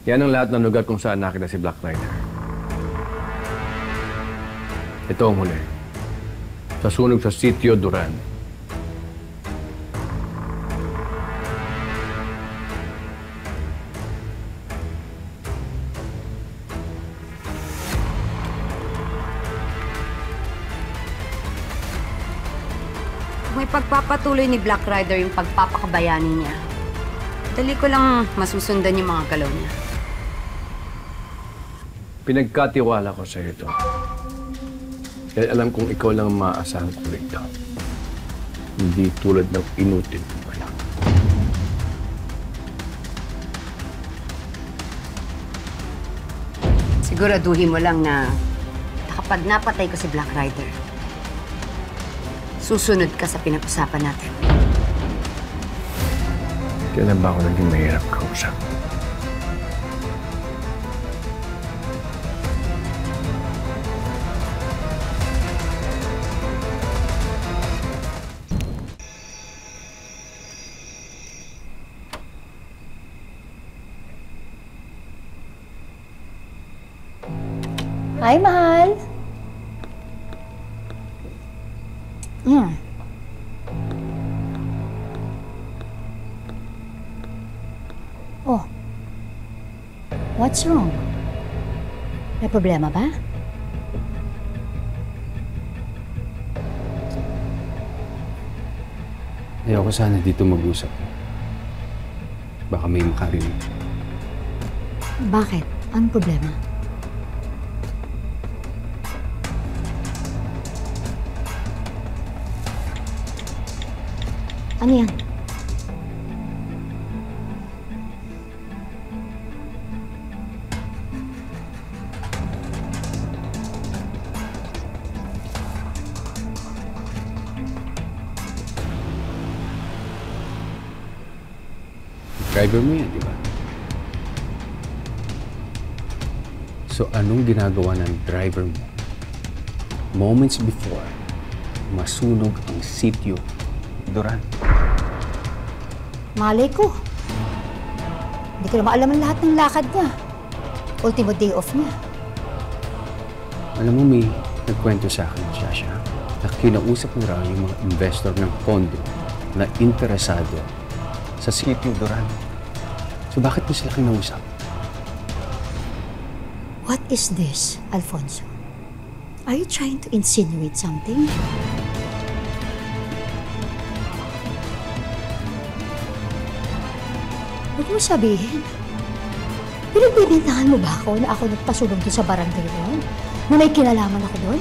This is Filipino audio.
Yan ang lahat ng lugar kung saan nakita si Black Rider. Ito ang huli. Sa sunog sa Sitio Duran. Kung ipagpapatuloy ni Black Rider yung pagpapakabayani niya, dali ko lang masusundan yung mga galaw niya. Pinagkatiwala ko sa ito. Dahil alam kong ikaw lang ang maaasahan ko rito. Hindi tulad ng inutil mo lang. Siguraduhin mo lang na kapag napatay ko si Black Rider, susunod ka sa pinag-usapan natin. Kailan ba ako naging mahirap kausap? Hi, mahal. Oh. What's wrong? May problema ba? Ayoko sana dito mag-usap. Baka may makarinig. Bakit? Anong problema? Ano yan? Driver mo yan, di ba? So, anong ginagawa ng driver mo moments before masunog ang sitio Duran? Malay ko. Hindi ko naman alam ang lahat ng lakad niya. Ultimo day off niya. Alam mo, may nagkwento sa akin, Shasha, na kinausap mo raw yung mga investor ng pondo na interesado sa sitio Duran. So bakit mo sila kinausap? What is this, Alfonso? Are you trying to insinuate something? Huwag mo sabihin. Pinagbibintangan mo ba ako na ako nagpasunog doon sa barangay doon? Na may kinalaman ako doon?